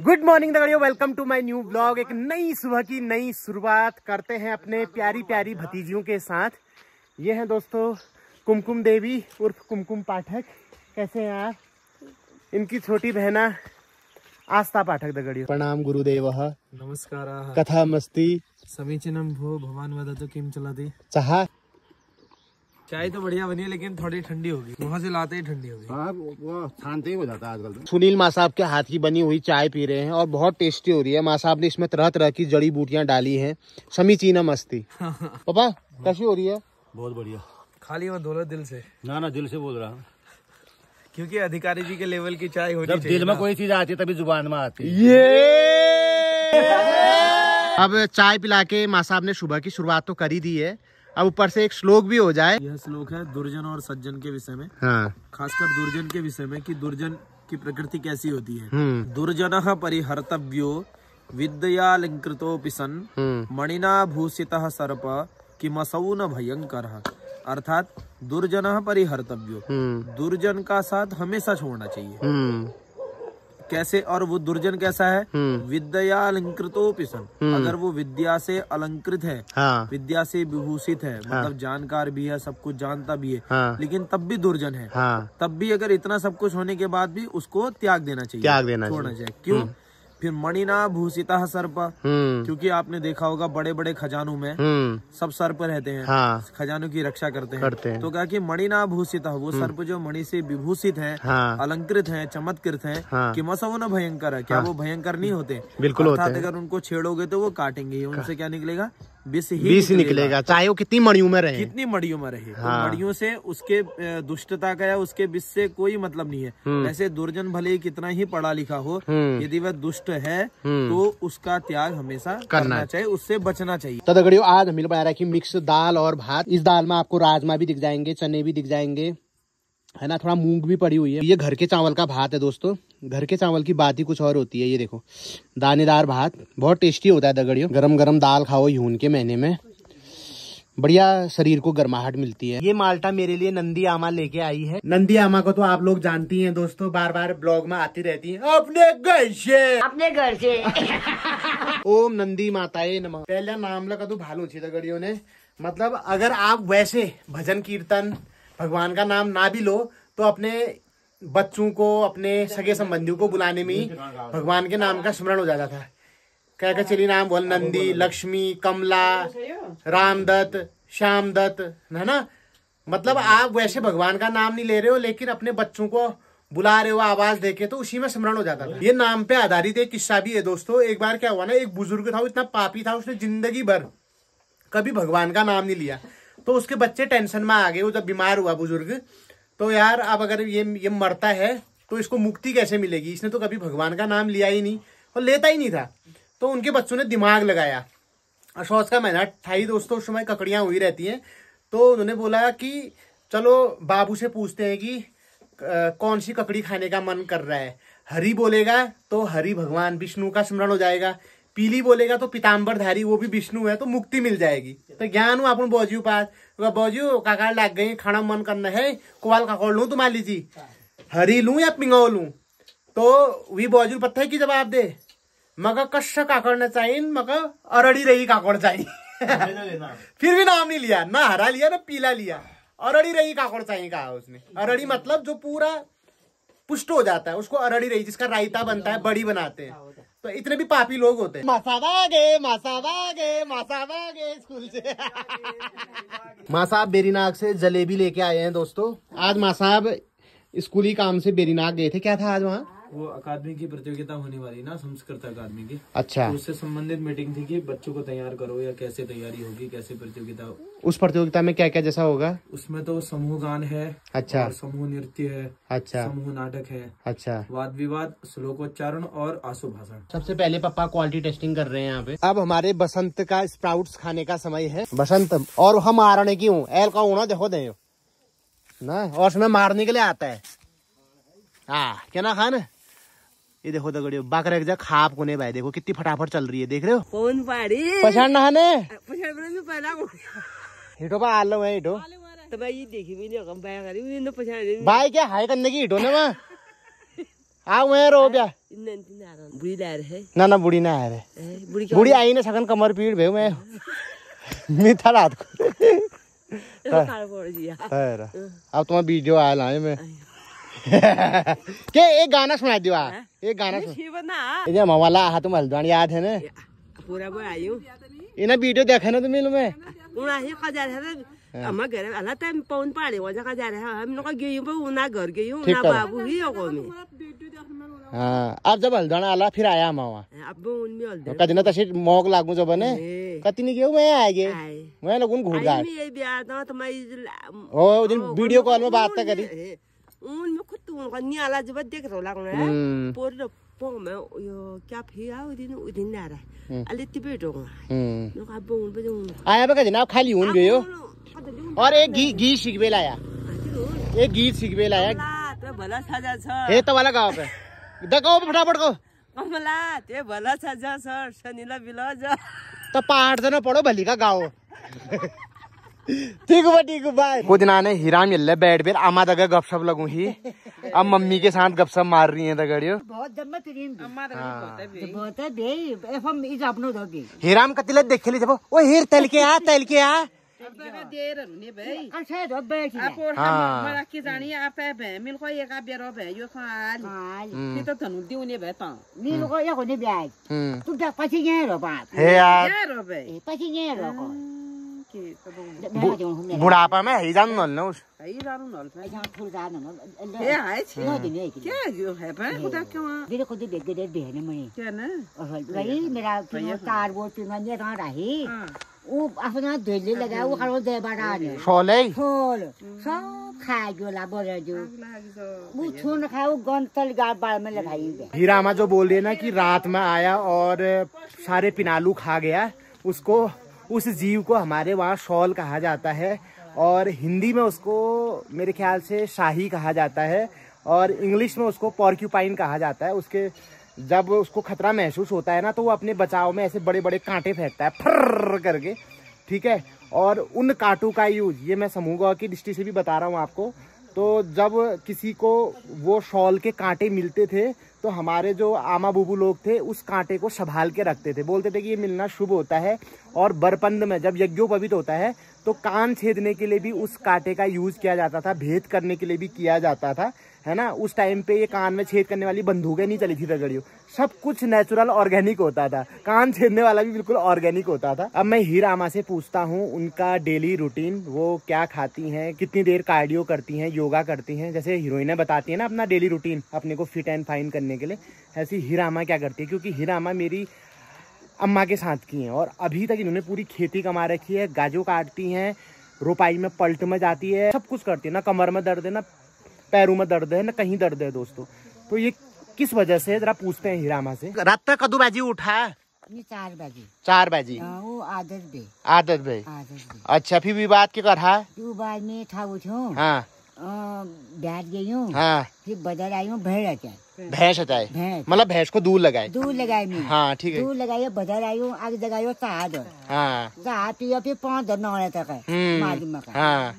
Good morning दगड़ियों, welcome to my new blog. एक नई सुबह की नई शुरुआत करते हैं अपने प्यारी प्यारी भतीजियों के साथ। ये हैं दोस्तों कुमकुम देवी उर्फ कुमकुम पाठक। कैसे हैं आप? इनकी छोटी बहना आस्था पाठक दगड़ियों। प्रणाम गुरुदेव। नमस्कार। कथा मस्ती समीचीनम भो भगवान वदतु किम चलति। चाह चाय तो बढ़िया बनी है लेकिन थोड़ी ठंडी होगी, वहाँ से लाते ही ठंडी होगी। हाँ, वो शांति हो जाता है आजकल। सुनील माँ साहब के हाथ की बनी हुई चाय पी रहे हैं और बहुत टेस्टी हो रही है। माँ साहब ने इसमें तरह तरह की जड़ी बूटियां डाली हैं। समीचीना मस्ती। पापा कैसी हो रही है? बहुत बढ़िया। खाली मैं दोनों दिल से ना दिल से बोल रहा हूँ, क्योंकि अधिकारी जी के लेवल की चाय होनी जब चाहिए। दिल में कोई चीज आती है तभी जुबान में आती है। ये अब चाय पिला के माँ साहब ने सुबह की शुरुआत तो कर ही दी है। अब ऊपर से एक श्लोक भी हो जाए। यह श्लोक है दुर्जन और सज्जन के विषय में। हाँ। खासकर दुर्जन के विषय में कि दुर्जन की प्रकृति कैसी होती है। दुर्जनः परिहर्तव्यो विद्यालंकृतोऽपि सन् मणिना भूषितः सर्प किमसौ न भयंकरः। अर्थात दुर्जनः परिहर्तव्यो, दुर्जन का साथ हमेशा छोड़ना चाहिए। कैसे? और वो दुर्जन कैसा है? विद्या अलंकृतोऽपि सन्, अगर वो विद्या से अलंकृत है, हाँ। विद्या से विभूषित है, मतलब जानकार भी है, सब कुछ जानता भी है, हाँ। लेकिन तब भी दुर्जन है, हाँ। तब भी अगर इतना सब कुछ होने के बाद भी उसको त्याग देना चाहिए, छोड़ना चाहिए। क्यों? फिर मणिना भूषितः सर्प, क्योंकि आपने देखा होगा बड़े बड़े खजानों में सब सर्प रहते हैं। हाँ। खजानों की रक्षा करते हैं। तो क्या कि मणिना भूषितः, वो सर्प जो मणि से विभूषित है, हाँ। अलंकृत है, चमत्कृत है, हाँ। कि मसौ न भयंकर है। क्या वो भयंकर नहीं होते? बिल्कुल होते हैं। अगर उनको छेड़ोगे तो वो काटेंगे, उनसे क्या निकलेगा? विष ही निकलेगा, चाहे वो कितनी मड़ियों में रहे, कितनी मड़ियों में रहे। हाँ। तो मड़ियों से उसके दुष्टता का या उसके विष से कोई मतलब नहीं है। वैसे दुर्जन भले ही कितना ही पढ़ा लिखा हो, यदि वह दुष्ट है तो उसका त्याग हमेशा करना चाहिए, उससे बचना चाहिए। तो दगड़ियों आज हम बना रहा है कि मिक्स दाल और भात। इस दाल में आपको राजमा भी दिख जाएंगे, चने भी दिख जाएंगे, है ना, थोड़ा मूंग भी पड़ी हुई है। ये घर के चावल का भात है दोस्तों। घर के चावल की बात ही कुछ और होती है। ये देखो दानेदार भात बहुत टेस्टी होता है दगड़ियों। गरम गरम दाल खाओ यून के महीने में, बढ़िया शरीर को गर्माहट मिलती है। ये माल्टा मेरे लिए नंदी आमा लेके आई है। नंदी आमा को तो आप लोग जानती हैं दोस्तों, बार बार ब्लॉग में आती रहती हैं अपने घर से। ओम नंदी माताए नमः। पहला नाम लगा तो भालू थी दगड़ियों ने। मतलब अगर आप वैसे भजन कीर्तन भगवान का नाम ना भी लो तो अपने बच्चों को, अपने सगे संबंधियों को बुलाने में ही भगवान के नाम का स्मरण हो जाता था। क्या क्या चली नाम बोल, नंदी, लक्ष्मी, कमला, रामदत्त, श्यामदत्त, है ना। मतलब आप वैसे भगवान का नाम नहीं ले रहे हो लेकिन अपने बच्चों को बुला रहे हो आवाज देके, तो उसी में स्मरण हो जाता था। ये नाम पे आधारित एक किस्सा भी है दोस्तों। एक बार क्या हुआ ना, एक बुजुर्ग था, वो इतना पापी था, उसने जिंदगी भर कभी भगवान का नाम नहीं लिया। तो उसके बच्चे टेंशन में आ गए। वो जब बीमार हुआ बुजुर्ग, तो यार अब अगर ये मरता है तो इसको मुक्ति कैसे मिलेगी? इसने तो कभी भगवान का नाम लिया ही नहीं और लेता ही नहीं था। तो उनके बच्चों ने दिमाग लगाया। अशौच का महीना था ही दोस्तों, उस समय ककड़ियां हुई रहती हैं। तो उन्होंने बोला कि चलो बाबू से पूछते हैं कि कौन सी ककड़ी खाने का मन कर रहा है। हरी बोलेगा तो हरि भगवान विष्णु का स्मरण हो जाएगा, पीली बोलेगा तो पीताम्बरधारी वो भी विष्णु है, तो मुक्ति मिल जाएगी। तो ज्ञान हूँ अपन बौजू पास, बौजू काकड़ लाग गई, खाना मन करना है, कोवाल काकड़ लूं तुम्हारी जी, हरी लूं या पिंगो लूं? तो वी बौजू पत्थर की जवाब दे, मगर कश काकड़ न चाहिए, मगर अरड़ी रही काकड़ चाहिए। फिर भी नाम नहीं लिया, ना हरा लिया ना पीला लिया, अरड़ी रही काकड़ चाहिए कहा उसने। अरड़ी मतलब जो पूरा पुष्ट हो जाता है उसको अरड़ी रही, जिसका रायता बनता है, बड़ी बनाते हैं। तो इतने भी पापी लोग होते हैं। मासाबागे स्कूल से। माँ साहब बेरीनाग से जलेबी लेके आए हैं दोस्तों। आज माँ साहब स्कूली काम से बेरीनाग गए थे। क्या था आज वहाँ? वो अकादमी की प्रतियोगिता होने वाली ना, संस्कृत अकादमी की। अच्छा। तो उससे संबंधित मीटिंग थी कि बच्चों को तैयार करो या कैसे तैयारी होगी, कैसे प्रतियोगिता। उस प्रतियोगिता में क्या क्या जैसा होगा? उसमें तो समूह गान है, अच्छा, और समूह नृत्य है, अच्छा, समूह नाटक है, अच्छा, वाद विवाद, श्लोकोच्चारण और आशु भाषण। सबसे पहले पापा क्वालिटी टेस्टिंग कर रहे हैं यहाँ पे। अब हमारे बसंत का स्प्राउट्स खाने का समय है। बसंत और हम मारने की हूँ, एल का होना देखो दे ना, और उसमें मारने के लिए आता है। हाँ क्या ना खान। ये देखो दगड़ियों बाकर एक खाप कोने भाई, देखो कितनी फटाफट चल रही है, देख रहे हो? कौन पाड़ी पछाड़ नहाने हिटो पा आ लो है हिटो तो भाई देखी भी नहीं भाई क्या हाई करने की हिटो ने वहाँ आओ मैं रो ब्या बुढ़ी ला रहे ना बुढ़ी ना आ रहे बुढ़ी आई ना सकन कमर पीड़ भे मैं मीठा रात को अब तुम्हारा वीडियो आया लाए मैं के एक गाना सुना दियो एक गाना सुना मवाला हा तुम हल्द्वानी याद है ना पूरा आयु इन्हें वीडियो देखा ना तुम में अम्मा घर अल्लाह टाइम पौन पाड़े वजह का जा रहा है हम लोग गई हूं उना घर गई हूं ना बाबू ही को में हां अब जब हल्द्वानी आला फिर आया मावा अब उनमें हल्द्वानी कदिना तसे मौक लागू जब ने कति नहीं गयो मैं आगे मैं लोगन घूर गा ये बिया तो तुम्हारी ओ दिन वीडियो कॉल में बात तो करी उन में खुद तुम का नहीं आला जब देख रहा लागू पूरे पोंग में यो क्या फिया उदिन ना रहा अले तिबे दो नो का बोन पे जो आया बका जनाब खाली हुन गयो और एक गीत सीखबे लाया एक गीत सीखबे लाया तो भला सजा छ हे तो वाला गांव पे दको फटाफट को कमला ते भला सजा सर शनिला बिलाज तो पाठ देना पड़ो भली का गाओ ठीक बाय कुछ ना ने हीरा मिल बैठ बेर आमा दगा गपशप लगू ही अब मम्मी के साथ गपशप मार रही है दगड़ियो बहुत जम्मा प्रेम अम्मा बहुत है बे एफम इज अपनो दोगी हीराम कतिले देख ली जब ओ हीर तल के आ देर रुने भाई अच्छा दो बैठ आप हम मला की जानी आप है मिल को एक बेरो भे यो खाल नि तो तनु दिउने भे त नि को या को नि ब्याज तू त पछि यहाँ रो बाप हे यार रो भे पछि यहाँ रो को बुढ़ापा में ही जान नल न उस ही जानु नल यहाँ फुल जानु नल हे है छ क्या यो है बे उदा क्यों मेरे को देख के देने मनी क्या ना भाई मेरा कार वो पिन में रहा रही वो अपना दिल्ली लगा वो खरो दे बड़ा ने सोले सोल सब खा जो ला बोले जो वो छून खाओ गंतल गाड़ बाल में लगाई हीरामा जो बोल रही है ना कि रात में आया और सारे पिनालू खा गया उसको उस जीव को हमारे वहाँ शॉल कहा जाता है और हिंदी में उसको मेरे ख्याल से शाही कहा जाता है और इंग्लिश में उसको पॉर्क्यूपाइन कहा जाता है। उसके जब उसको खतरा महसूस होता है ना तो वो अपने बचाव में ऐसे बड़े बड़े कांटे फेंकता है फर्र करके, ठीक है। और उन कांटों का यूज ये मैं समूह की दृष्टि से भी बता रहा हूँ आपको। तो जब किसी को वो शॉल के कांटे मिलते थे तो हमारे जो आमा बुबू लोग थे उस कांटे को संभाल के रखते थे, बोलते थे कि ये मिलना शुभ होता है। और बरपंद में जब यज्ञोपवीत होता है तो कान छेदने के लिए भी उस कांटे का यूज किया जाता था, भेद करने के लिए भी किया जाता था, है ना। उस टाइम पे ये कान में छेद करने वाली बंदूकें नहीं चली थी रगड़ियों, सब कुछ नेचुरल ऑर्गेनिक होता था, कान छेदने वाला भी बिल्कुल ऑर्गेनिक होता था। अब मैं हीरामा से पूछता हूँ उनका डेली रूटीन, वो क्या खाती हैं, कितनी देर कार्डियो करती हैं, योगा करती हैं। जैसे हीरोइनें बताती है ना अपना डेली रूटीन अपने को फिट एंड फाइन करने के लिए, ऐसी हीरामा क्या करती है। क्योंकि हीरामा मेरी अम्मा के साथ की हैं और अभी तक इन्होंने पूरी खेती कमा रखी है, गाजो काटती हैं, रोपाई में पलट में जाती है, सब कुछ करती है। ना कमर में दर्द है, ना पैरों में दर्द है, ना कहीं दर्द है दोस्तों। तो ये किस वजह से, जरा पूछते हैं हीरामा से। रात तक कदू बाजी उठा? 4 बजे। वो आदत भाई। अच्छा, फिर विवाद के करा? विवाद में था उठो। हाँ। बैठ गई हूँ। हाँ। फिर बदल आई हूँ भैंस हटाए, मतलब भैंस को दूध लगाए। हाँ ठीक है। दूध लगाई बदल आई हूँ, आगे जगह चाद। हाँ। चाद पियो फिर 5 दिन नौड़े तक है। हाँ।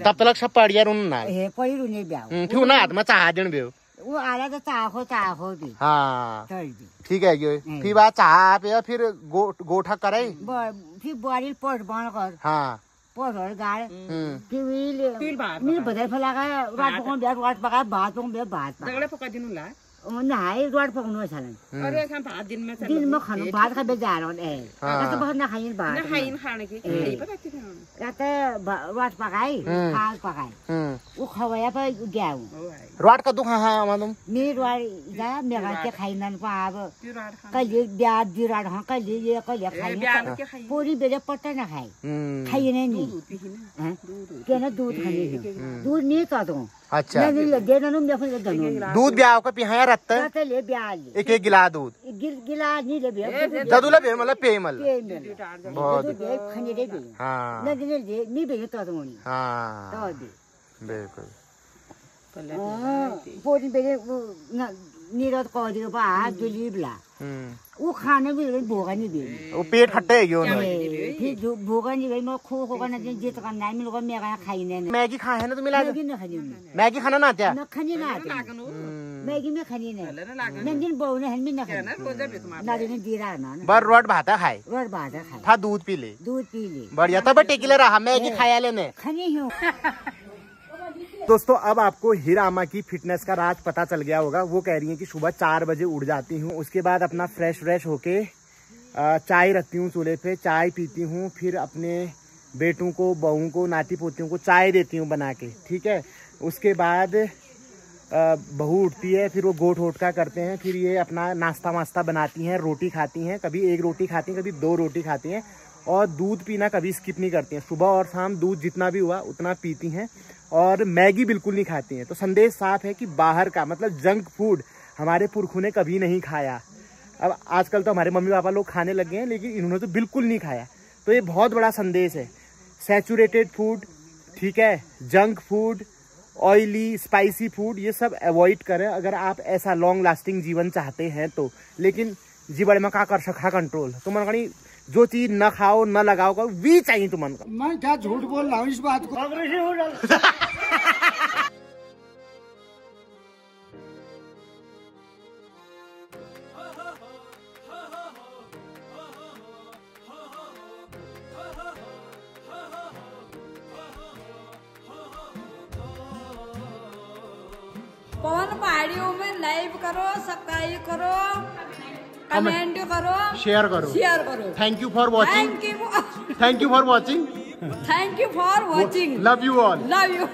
तब तक सब पढ़िया रुन पढ़ी रुने ब्याह फिर ना हाथ में चाह जन बेओ वो आला तो चाहो भी। हाँ ठीक है क्यों फिर बात चाह पे फिर गोठा करे फिर बुआरी पोट बन कर। हाँ पोट और गाड़ फिर मेरे बदल फैलागा रात पकाऊं ब्याह रात पका भात पकाऊं ब्याह भात दगड़े पका दिनु ला नहीं रोड पकाउनु छलन। अरे हम भात दिन में खानु भात खा बेजार है कते बहुत ना खाइन भात ना खाइन खाने की यही पता थी कते रोड पकाई भात पकाई वो खवाया पे गया रोड का दुख। हां मालूम मी रोड जा मेरा के खाइनन पाब कल ब्याज दिराड हां कल ये कल खाइ पूरी बेरे पट्टा ना खाई खाइने नहीं के ना दूध खाने दूध नहीं तो दो। अच्छा दूध ब्याह को पिहाया रहता है ले ब्याह एक गिलास दूध गिलास नहीं ले जदू ले मतलब पे मल बहुत खाने दे। हां नहीं ले नहीं बे तो दो। हां तो दे बिल्कुल पूरी बेरे ना निरत कह दियो भात जुलीबला वो खाने भी भोगा नहीं भी वो पेट खट्टे है क्यों फिर भोगा नहीं गई मैं खो खो करना जित करना है मेरे को मैं खाई नहीं मैगी खाए है ना तुम्हें मैगी ना खानी मैगी खाना ना आता ना खानी ना आती मैगी में खानी नहीं मैं दिन बहुने हैं मैं ना खानी ना दिन दीरा ना बर रोट भाता खाए रोट भाता खाए था दूध पी ले बढ़िया तब टेकिले रहा मैगी खाया लेने खानी हूँ। दोस्तों अब आपको हीरामा की फिटनेस का राज पता चल गया होगा। वो कह रही है कि सुबह 4 बजे उठ जाती हूँ, उसके बाद अपना फ्रेश होके चाय रखती हूँ चूल्हे पे, चाय पीती हूँ, फिर अपने बेटों को बहू को नाती पोतियों को चाय देती हूँ बना के, ठीक है। उसके बाद बहू उठती है, फिर वो गोट होट का करते हैं, फिर ये अपना नाश्ता वास्ता बनाती हैं, रोटी खाती हैं, कभी 1 रोटी खाती हैं, कभी 2 रोटी खाती हैं, और दूध पीना कभी स्किप नहीं करती हैं। सुबह और शाम दूध जितना भी हुआ उतना पीती हैं, और मैगी बिल्कुल नहीं खाती हैं। तो संदेश साफ है कि बाहर का मतलब जंक फूड हमारे पुरखों ने कभी नहीं खाया। अब आजकल तो हमारे मम्मी पापा लोग खाने लगे हैं, लेकिन इन्होंने तो बिल्कुल नहीं खाया। तो ये बहुत बड़ा संदेश है। सैचुरेटेड फूड, ठीक है, junk food, oily spicy food, ये सब अवॉइड करें अगर आप ऐसा लॉन्ग लास्टिंग जीवन चाहते हैं तो। लेकिन जीवन में क्या कर सका कंट्रोल, तो मन कहीं जो चीज न खाओ न लगाओ का वी चाहिए तुम मन का। मैं क्या झूठ बोल रहा हूँ इस बात को। पवन पहाड़ियों में लाइव करो, सब्सक्राइब करो, कमेंट करो, शेयर करो। Thank you for watching. Thank you for watching. Love you all. Love you